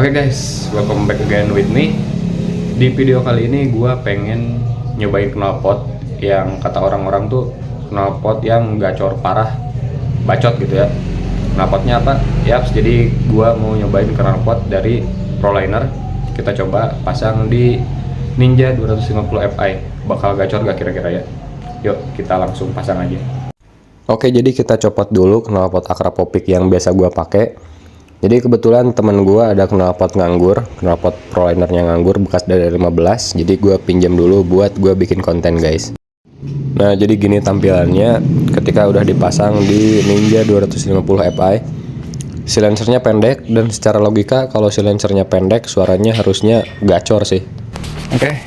Oke guys, welcome back again with me. Di video kali ini gue pengen nyobain knalpot yang kata orang-orang tuh knalpot yang gacor parah, bacot gitu ya. Knalpotnya apa? Yaps, jadi gue mau nyobain knalpot dari Proliner. Kita coba pasang di Ninja 250 Fi. Bakal gacor gak kira-kira ya? Yuk kita langsung pasang aja. Oke, jadi kita copot dulu knalpot Akrapopik yang biasa gue pakai. Jadi kebetulan temen gue ada knalpot nganggur, knalpot Prolinernya nganggur bekas dari 15. Jadi gue pinjam dulu buat gue bikin konten guys. Nah jadi gini tampilannya ketika udah dipasang di Ninja 250 Fi. Silencernya pendek, dan secara logika kalau silencernya pendek suaranya harusnya gacor sih. Oke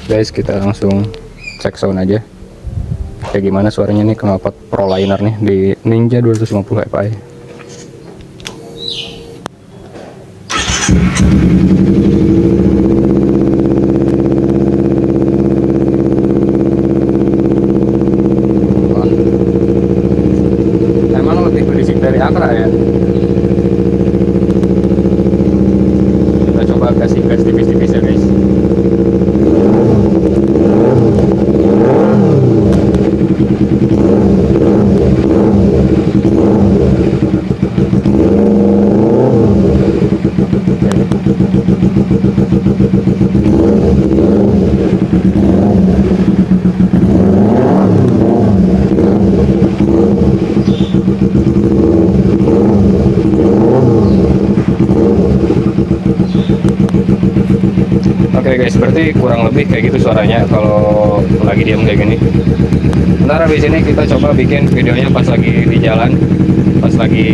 guys, kita langsung cek sound aja kayak gimana suaranya nih knalpot Proliner nih di Ninja 250 Fi. Emang lebih berisik dari Akra ya. Kita coba kasih gas tipis-tipis ya guys. Oke guys, berarti kurang lebih kayak gitu suaranya kalau lagi diam kayak gini. Ntar habis ini kita coba bikin videonya pas lagi di jalan, pas lagi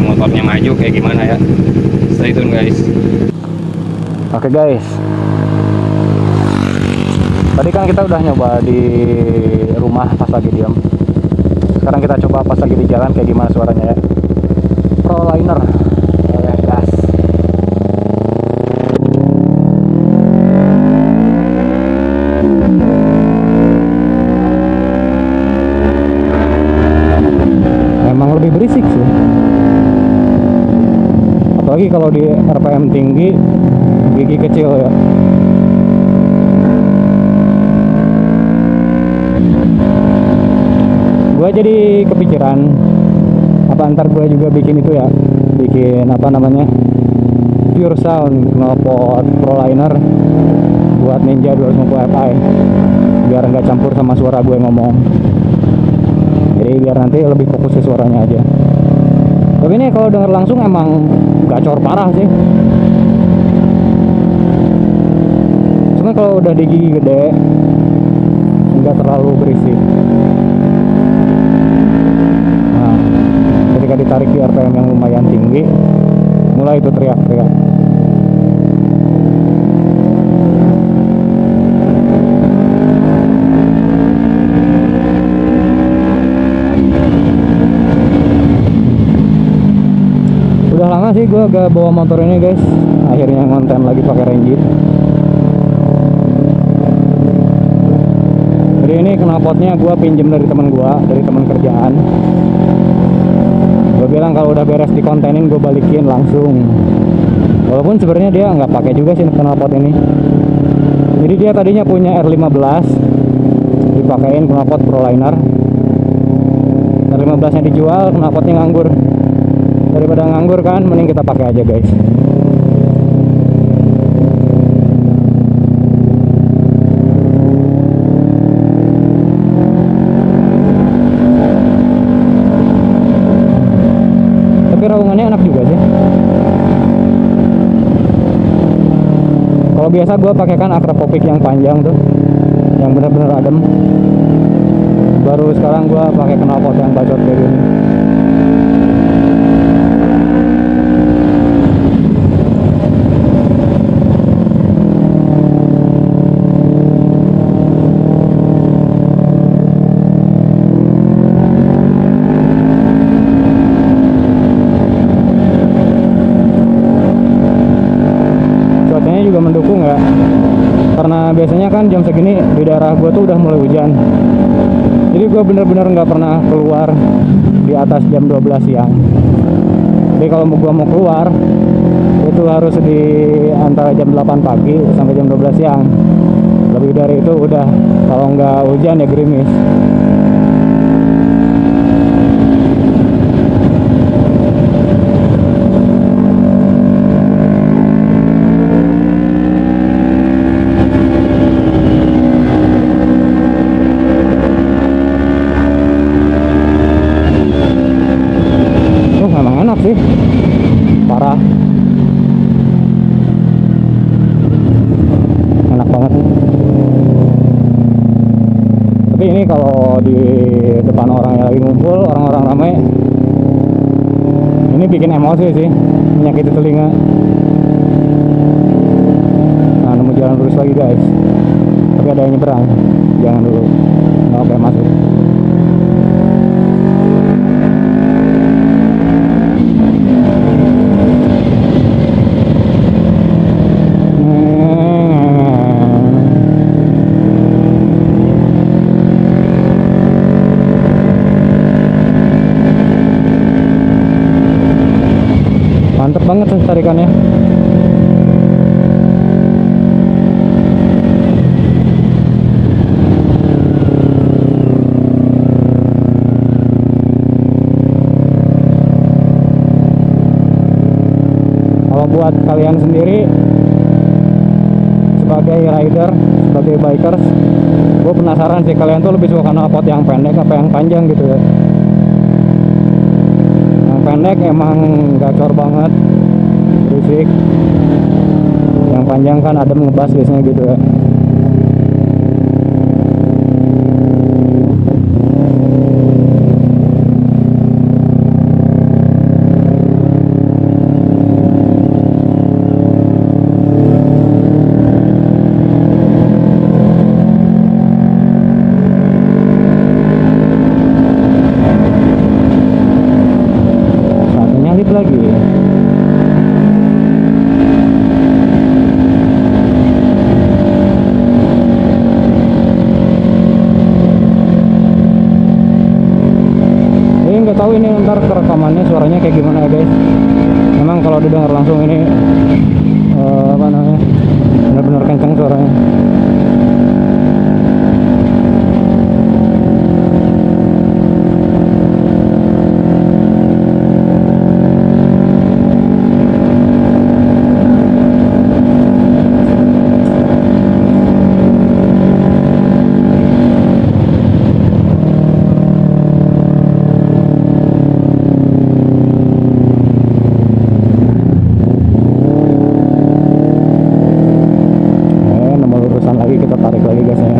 motornya maju kayak gimana ya. Stay tune guys. Oke guys, tadi kan kita udah nyoba di rumah pas lagi diam. Sekarang kita coba pas lagi di jalan kayak gimana suaranya ya. Proliner gas. Memang lebih berisik sih, apalagi kalau di RPM tinggi, gigi kecil ya. Gue jadi kepikiran apa ntar gue juga bikin itu ya, bikin apa namanya, pure sound knalpot Proliner buat Ninja 250 Fi biar nggak campur sama suara gue ngomong. Jadi biar nanti lebih fokus ke suaranya aja. Tapi ini kalau denger langsung emang gacor parah sih. Cuma kalau udah di gigi gede nggak terlalu berisik. Nah, ketika ditarik di RPM yang lumayan tinggi, mulai itu teriak-teriak. Udah lama sih gue gak bawa motor ini guys, akhirnya ngonten lagi pakai Range. Jadi ini knalpotnya gue pinjem dari teman gue, dari teman kerjaan. Gue bilang kalau udah beres dikontenin gue balikin langsung. Walaupun sebenarnya dia nggak pakai juga sih knalpot ini. Jadi dia tadinya punya R15, dipakein knalpot Proliner. R15 nya dijual, knalpotnya nganggur. Daripada nganggur kan, mending kita pakai aja guys. Tapi raungannya enak juga sih. Kalau biasa gue pakai kan Akrapopik yang panjang tuh, yang bener-bener adem. Baru sekarang gue pakai knalpot yang bacot kayak gini. Juga mendukung ya, karena biasanya kan jam segini di daerah gue tuh udah mulai hujan. Jadi gue bener-bener nggak pernah keluar di atas jam 12 siang. Jadi kalau gue mau keluar itu itu harus di antara jam 8 pagi sampai jam 12 siang. Lebih dari itu udah, kalau nggak hujan ya gerimis. Memang enak sih, parah, enak banget. Tapi ini kalau di depan orang yang lagi ngumpul, orang-orang ramai, ini bikin emosi sih, menyakiti telinga. Nah, nemu jalan lurus lagi guys, tapi ada yang nyebrang, jangan dulu, nggak boleh masuk. Mantep banget tuh tarikannya. Kalau buat kalian sendiri sebagai rider, sebagai bikers, gue penasaran sih kalian tuh lebih suka knalpot yang pendek apa yang panjang gitu ya. Pendek emang gacor banget, berisik. Yang panjang kan adem ngebas biasanya gitu ya. Lagi nggak tahu ini ntar rekamannya suaranya kayak gimana ya guys. Memang kalau didengar langsung ini apa namanya, benar-benar kencang suaranya. Kita tarik lagi gasnya.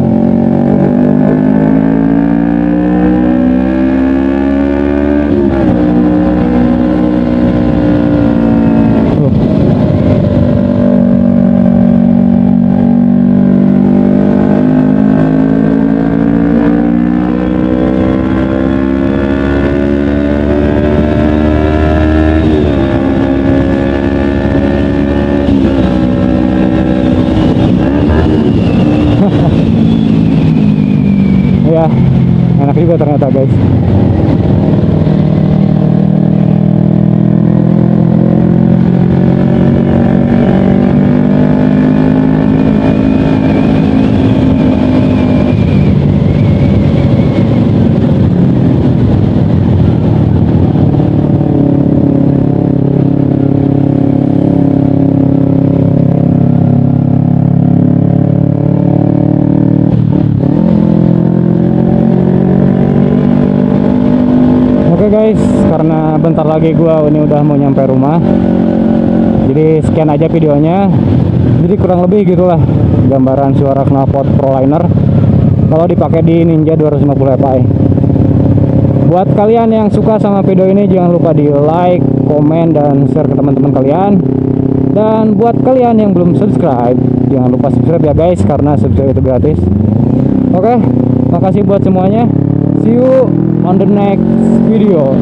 Ya, enak juga ternyata guys. Oke guys, karena bentar lagi gua ini udah mau nyampe rumah, jadi sekian aja videonya. Jadi kurang lebih gitulah gambaran suara knalpot Proliner kalau dipakai di Ninja 250 Fi. Buat kalian yang suka sama video ini, jangan lupa di like, komen, dan share ke teman-teman kalian. Dan buat kalian yang belum subscribe, jangan lupa subscribe ya guys, karena subscribe itu gratis. Oke, makasih buat semuanya. See you on the next video.